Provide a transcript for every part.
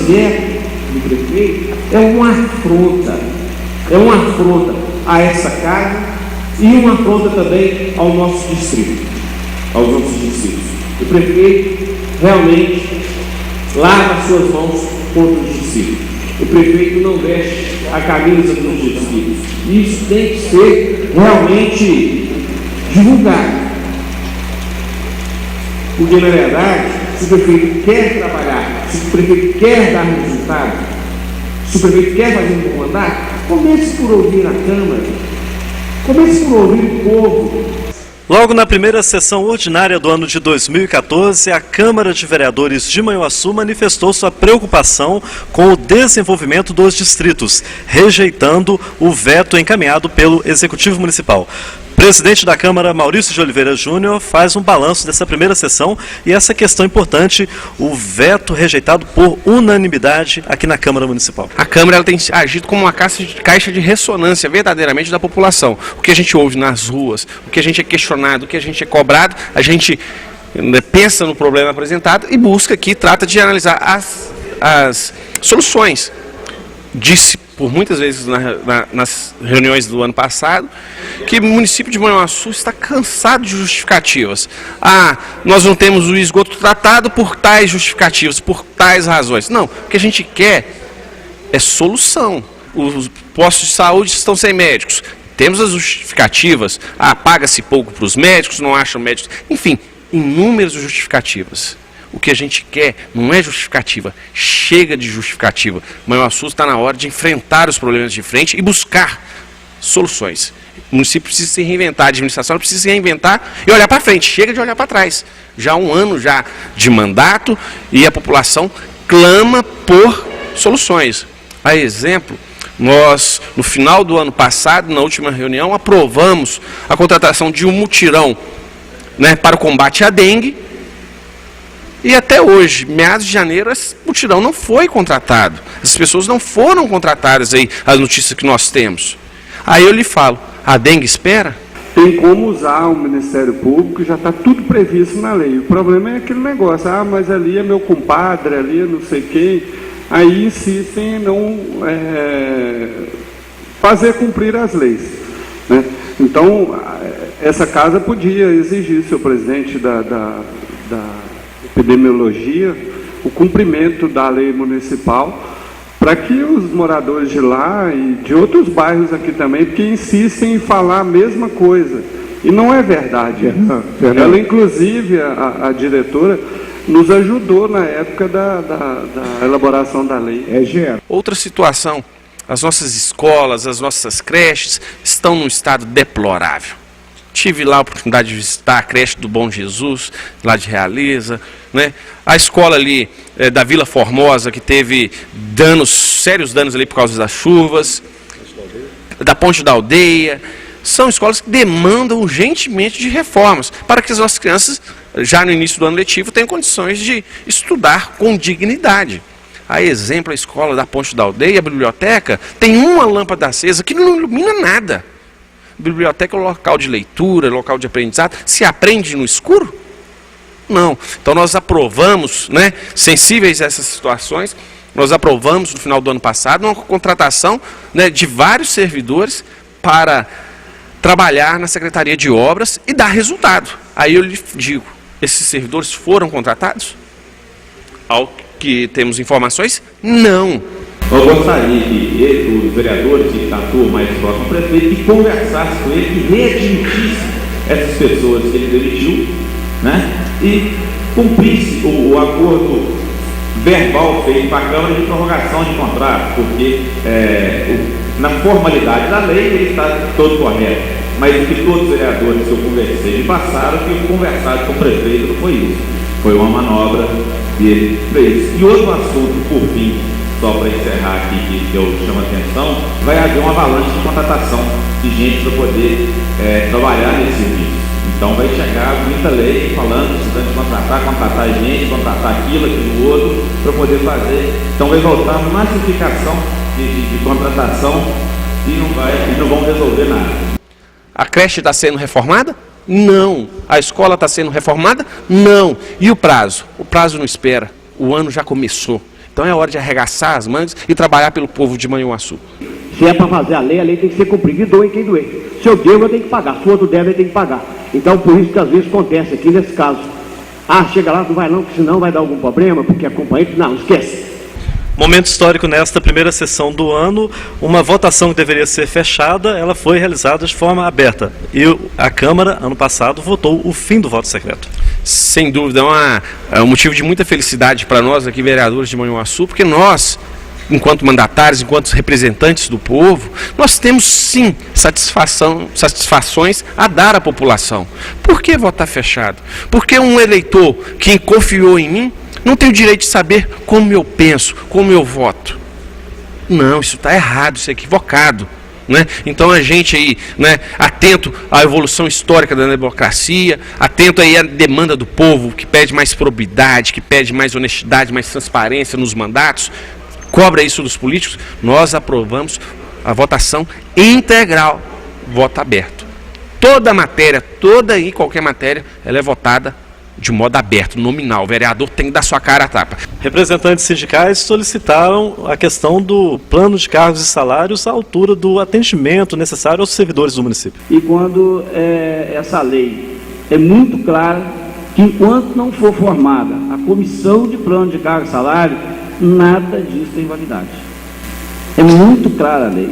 veto do prefeito é uma afronta a essa casa e uma afronta também ao nosso distrito, aos nossos distritos. O prefeito realmente lava suas mãos contra os distritos. O prefeito não veste a camisa dos distritos. Isso tem que ser realmente divulgado. Porque, na verdade, se o prefeito quer trabalhar, se o prefeito quer dar resultado, se o prefeito quer fazer um bom mandato, comece por ouvir a Câmara, comece por ouvir o povo. Logo na primeira sessão ordinária do ano de 2014, a Câmara de Vereadores de Manhuaçu manifestou sua preocupação com o desenvolvimento dos distritos, rejeitando o veto encaminhado pelo Executivo Municipal. O presidente da Câmara, Maurício de Oliveira Júnior, faz um balanço dessa primeira sessão e essa questão importante, o veto rejeitado por unanimidade aqui na Câmara Municipal. A Câmara ela tem agido como uma caixa de ressonância verdadeiramente da população. O que a gente ouve nas ruas, o que a gente é questionado, o que a gente é cobrado, a gente pensa no problema apresentado e busca aqui, trata de analisar as soluções. Disse por muitas vezes nas reuniões do ano passado que o município de Manhuaçu está cansado de justificativas. Nós não temos o esgoto tratado por tais justificativas, por tais razões. Não, o que a gente quer é solução. Os postos de saúde estão sem médicos. Temos as justificativas. Paga-se pouco para os médicos, não acham médicos. Enfim, inúmeras justificativas. O que a gente quer não é justificativa, chega de justificativa. Manhuaçu está na hora de enfrentar os problemas de frente e buscar soluções. O município precisa se reinventar, a administração precisa se reinventar e olhar para frente, chega de olhar para trás. Já há um ano já de mandato e a população clama por soluções. A exemplo, nós, no final do ano passado, na última reunião, aprovamos a contratação de um mutirão, para o combate à dengue. E até hoje, meados de janeiro, esse mutirão não foi contratado. As pessoas não foram contratadas aí, as notícias que nós temos. Aí eu lhe falo, a dengue espera? Tem como usar o Ministério Público, já está tudo previsto na lei. O problema é aquele negócio, mas ali é meu compadre, ali é não sei quem. Aí insistem em não fazer cumprir as leis. Né? Então, essa casa podia exigir, senhor presidente da epidemiologia, o cumprimento da lei municipal, para que os moradores de lá e de outros bairros aqui também, porque insistem em falar a mesma coisa, e não é verdade. Ela, inclusive, a diretora, nos ajudou na época da elaboração da lei. Outra situação, as nossas escolas, as nossas creches estão num estado deplorável. Tive lá a oportunidade de visitar a creche do Bom Jesus, lá de Realiza, a escola ali da Vila Formosa, que teve sérios danos ali por causa das chuvas, da Ponte da Aldeia. São escolas que demandam urgentemente de reformas, para que as nossas crianças, já no início do ano letivo, tenham condições de estudar com dignidade. A exemplo, a escola da Ponte da Aldeia, a biblioteca, tem uma lâmpada acesa que não ilumina nada. Biblioteca é um local de leitura, local de aprendizado. Se aprende no escuro? Não. Então nós aprovamos, sensíveis a essas situações, nós aprovamos no final do ano passado uma contratação de vários servidores para trabalhar na Secretaria de Obras e dar resultado. Aí eu lhe digo, esses servidores foram contratados? Ao que temos informações? Não. Eu gostaria que os vereadores que atuam mais próximo ao prefeito, que conversasse com ele, que readmitisse essas pessoas que ele demitiu, e cumprisse o acordo verbal feito com a Câmara de prorrogação de contrato, porque na formalidade da lei ele está todo correto, mas o que todos os vereadores que eu conversei me passaram, que conversado com o prefeito não foi isso, foi uma manobra dele fez. E outro assunto, por fim, só para encerrar aqui, que eu chamo a atenção, vai haver uma avalanche de contratação de gente para poder trabalhar nesse serviço. Então vai chegar muita lei falando, precisando de contratar gente, contratar aquilo outro, para poder fazer. Então vai voltar uma massificação de contratação e não vão resolver nada. A creche está sendo reformada? Não. A escola está sendo reformada? Não. E o prazo? O prazo não espera. O ano já começou. Então é hora de arregaçar as mangas e trabalhar pelo povo de Manhuaçu. Se é para fazer a lei tem que ser cumprida, e doe quem doer. Se eu devo, eu tenho que pagar. Se o outro deve, ele tem que pagar. Então, por isso que às vezes acontece aqui nesse caso. Chega lá, não vai não, porque senão vai dar algum problema, porque a companhia... Não, esquece. Momento histórico nesta primeira sessão do ano, uma votação que deveria ser fechada, ela foi realizada de forma aberta. E a Câmara, ano passado, votou o fim do voto secreto. Sem dúvida, é um motivo de muita felicidade para nós aqui, vereadores de Manhuaçu, porque nós, enquanto mandatários, enquanto representantes do povo, nós temos sim satisfações a dar à população. Por que votar fechado? Porque um eleitor que confiou em mim não tem o direito de saber como eu penso, como eu voto. Não, isso está errado, isso é equivocado. Né? Então a gente aí, né, atento à evolução histórica da democracia, atento aí à demanda do povo, que pede mais probidade, que pede mais honestidade, mais transparência nos mandatos, cobra isso dos políticos, nós aprovamos a votação integral, voto aberto. Toda matéria, qualquer matéria, ela é votada de modo aberto, nominal. O vereador tem que dar sua cara à tapa. Representantes sindicais solicitaram a questão do plano de cargos e salários à altura do atendimento necessário aos servidores do município. E quando essa lei é muito clara que enquanto não for formada a comissão de plano de cargos e salário, nada disso tem validade. É muito clara a lei.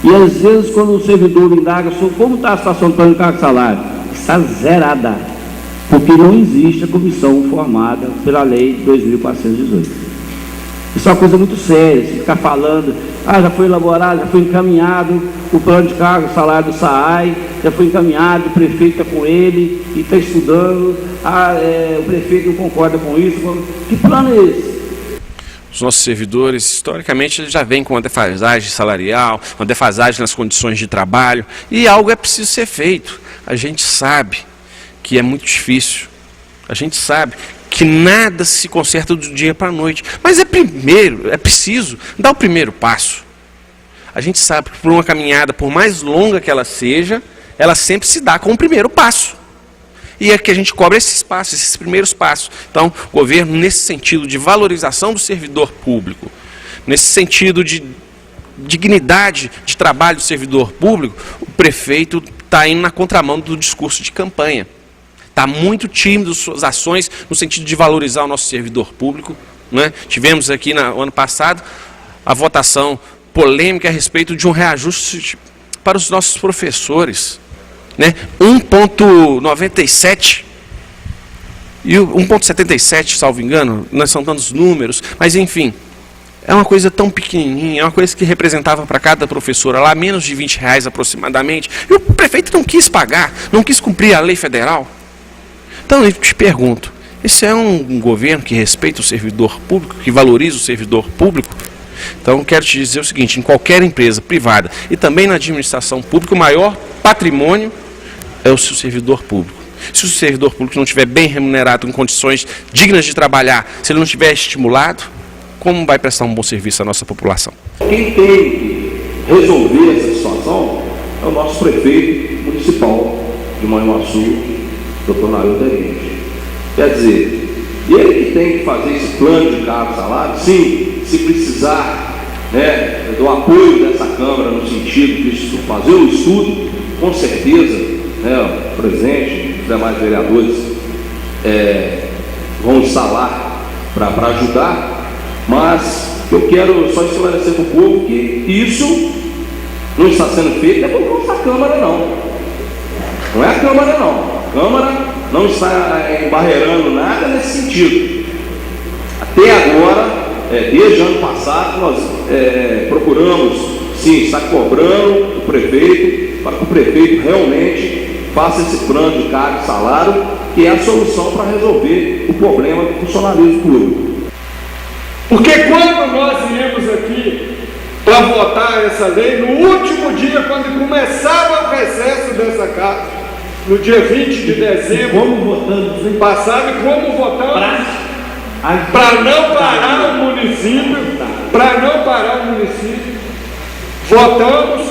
E às vezes quando o servidor indaga sobre como está a situação do plano de cargos e salário, está zerada. Porque não existe a comissão formada pela lei 2.418. Isso é uma coisa muito séria, se ficar falando, já foi elaborado, já foi encaminhado o plano de cargo, o salário do SAAI, já foi encaminhado, o prefeito está com ele e está estudando, o prefeito não concorda com isso. Que plano é esse? Os nossos servidores, historicamente, eles já vêm com uma defasagem salarial, uma defasagem nas condições de trabalho, e algo é preciso ser feito. A gente sabe que é muito difícil. A gente sabe que nada se conserta do dia para a noite. Mas é preciso dar o primeiro passo. A gente sabe que por uma caminhada, por mais longa que ela seja, ela sempre se dá com o primeiro passo. E é que a gente cobra esses passos, esses primeiros passos. Então, o governo, nesse sentido de valorização do servidor público, nesse sentido de dignidade de trabalho do servidor público, o prefeito está indo na contramão do discurso de campanha. Está muito tímido suas ações no sentido de valorizar o nosso servidor público. Né? Tivemos aqui no ano passado a votação polêmica a respeito de um reajuste para os nossos professores. Né? 1,97 e 1,77, salvo engano, não são tantos números, mas enfim, é uma coisa tão pequenininha, é uma coisa que representava para cada professora lá menos de R$20 aproximadamente, e o prefeito não quis pagar, não quis cumprir a lei federal. Então eu te pergunto, esse é um governo que respeita o servidor público, que valoriza o servidor público? Então eu quero te dizer o seguinte, em qualquer empresa privada e também na administração pública, o maior patrimônio é o seu servidor público. Se o servidor público não estiver bem remunerado, em condições dignas de trabalhar, se ele não estiver estimulado, como vai prestar um bom serviço à nossa população? Quem tem que resolver essa situação é o nosso prefeito municipal de Manhuaçu, Dr. Nailton Herente. Quer dizer, ele que tem que fazer esse plano de cargos e salário, sim, se precisar, né, do apoio dessa Câmara no sentido de fazer o estudo, com certeza, né, o presidente, os demais vereadores vão estar para ajudar, mas eu quero só esclarecer para o povo que isso não está sendo feito, é por nossa Câmara não. Não é a Câmara não. A Câmara não está embarreirando nada nesse sentido. Até agora, desde o ano passado, nós procuramos, sim, estar cobrando o prefeito, para que o prefeito realmente faça esse plano de cargo e salário, que é a solução para resolver o problema do funcionalismo público. Porque quando nós viemos aqui para votar essa lei, no último dia, quando começava o recesso dessa casa, no dia 20 de dezembro, Como votamos, passado, como votamos? Para não parar o município, votamos,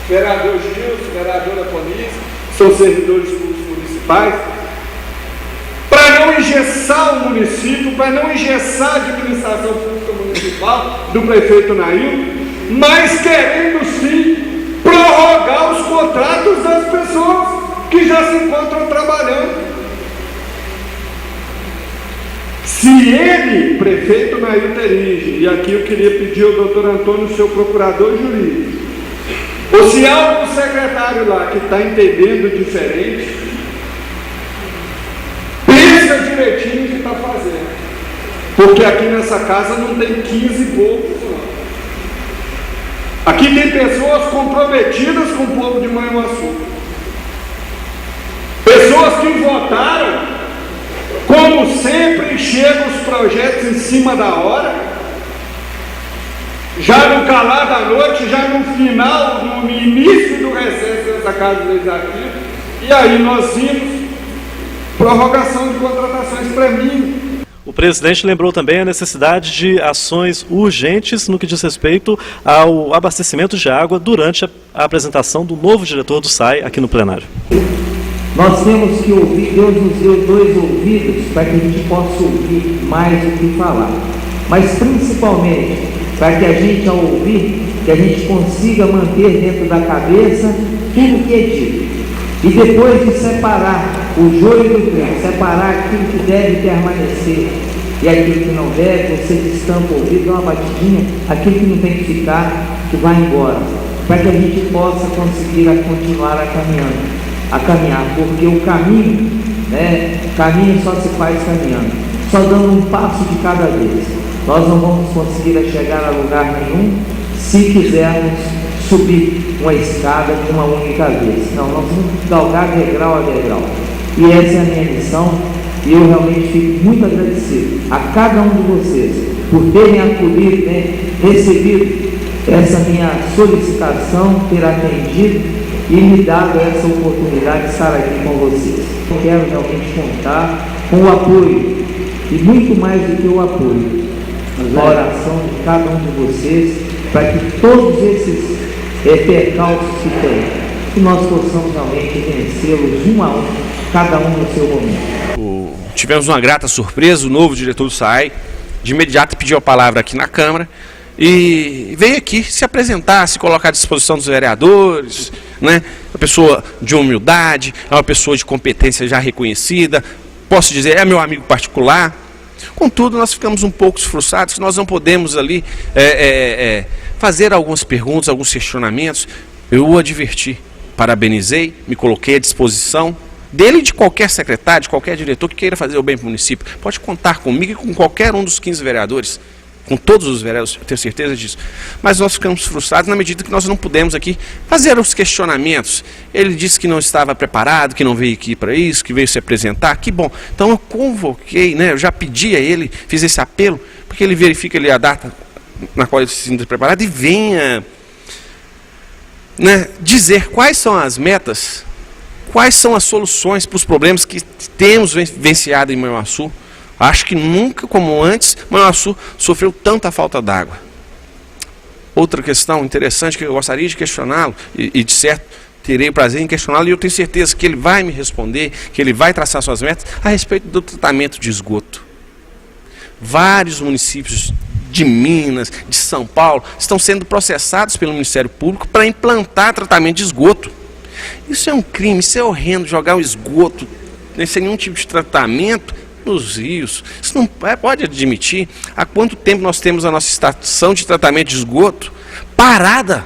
vereador Gilson, vereadora Conise, são servidores públicos municipais, para para não engessar o município, para não engessar a administração pública municipal do prefeito Nailton, mas querendo sim prorrogar os contratos das pessoas que já se encontram trabalhando. Se ele, prefeito Nailton Erige, e aqui eu queria pedir ao doutor Antônio, seu procurador jurídico, ou se há algum secretário lá que está entendendo diferente, pensa direitinho o que está fazendo, porque aqui nessa casa não tem 15 povos, não. Aqui tem pessoas comprometidas com o povo de Manhuaçu, pessoas que votaram. Como sempre, chegam os projetos em cima da hora, já no calar da noite, já no final, no início do recesso dessa Casa Legislativa, e aí nós vimos prorrogação de contratações para mim. O presidente lembrou também a necessidade de ações urgentes no que diz respeito ao abastecimento de água durante a apresentação do novo diretor do SAI aqui no plenário. Nós temos que ouvir, Deus nos deu 2 ouvidos para que a gente possa ouvir mais do que falar. Mas principalmente para que a gente, ao ouvir, que a gente consiga manter dentro da cabeça tudo que é dito. E depois de separar o joio do trigo, separar aquilo que deve permanecer e aquilo que não deve, você destampa o ouvido, dá uma batidinha, aquilo que não tem que ficar, que vai embora. Para que a gente possa conseguir continuar a caminhar, porque o caminho, caminho só se faz caminhando, só dando um passo de cada vez. Nós não vamos conseguir chegar a lugar nenhum se quisermos subir uma escada de uma única vez. Não, nós vamos galgar degrau a degrau. E essa é a minha missão, e eu realmente fico muito agradecido a cada um de vocês por terem acolhido, recebido essa minha solicitação, ter atendido e me dado essa oportunidade de estar aqui com vocês. Eu quero realmente contar com o apoio, e muito mais do que o apoio, a oração de cada um de vocês, para que todos esses percalços que tem, que nós possamos realmente vencê-los um a um, cada um no seu momento. Tivemos uma grata surpresa, o novo diretor do SAI, de imediato pediu a palavra aqui na Câmara, e veio aqui se apresentar, se colocar à disposição dos vereadores, né? Uma pessoa de humildade, é uma pessoa de competência já reconhecida, posso dizer, é meu amigo particular. Contudo, nós ficamos um pouco frustrados que nós não podemos ali fazer algumas perguntas, alguns questionamentos. Eu o adverti, parabenizei, me coloquei à disposição dele e de qualquer secretário, de qualquer diretor que queira fazer o bem para o município. Pode contar comigo e com qualquer um dos 15 vereadores. Com todos os vereadores, eu tenho certeza disso. Mas nós ficamos frustrados na medida que nós não pudemos aqui fazer os questionamentos. Ele disse que não estava preparado, que não veio aqui para isso, que veio se apresentar. Que bom. Então eu convoquei, eu já pedi a ele, fiz esse apelo, porque ele verifique ali a data na qual ele se sinta preparado e venha dizer quais são as metas, quais são as soluções para os problemas que temos vivenciado em Manhuaçu. Acho que nunca como antes Manhuaçu sofreu tanta falta d'água. Outra questão interessante que eu gostaria de questioná-lo, e de certo terei o prazer em questioná-lo, e eu tenho certeza que ele vai me responder, que ele vai traçar suas metas a respeito do tratamento de esgoto. Vários municípios de Minas, de São Paulo, estão sendo processados pelo Ministério Público para implantar tratamento de esgoto. Isso é um crime, isso é horrendo, jogar o esgoto sem nenhum tipo de tratamento nos rios. Isso não pode admitir. Há quanto tempo nós temos a nossa estação de tratamento de esgoto parada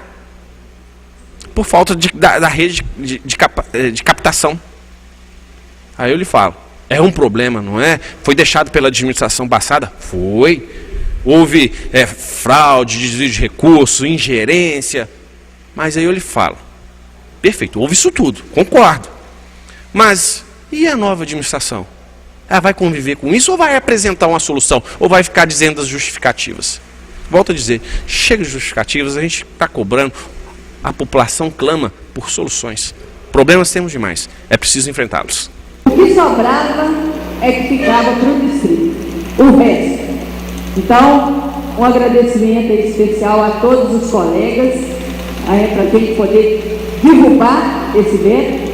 por falta da rede de captação? Aí eu lhe falo, é um problema, não é? Foi deixado pela administração passada? Foi. Houve fraude, desvio de recursos, ingerência. Mas aí eu lhe falo, perfeito, houve isso tudo, concordo. Mas e a nova administração? Ela vai conviver com isso ou vai apresentar uma solução? Ou vai ficar dizendo as justificativas? Volto a dizer, chega de justificativas, a gente está cobrando, a população clama por soluções. Problemas temos demais, é preciso enfrentá-los. O que sobrava é que ficava para o distrito, o resto. Então, um agradecimento especial a todos os colegas, para a gente poder derrubar esse veto.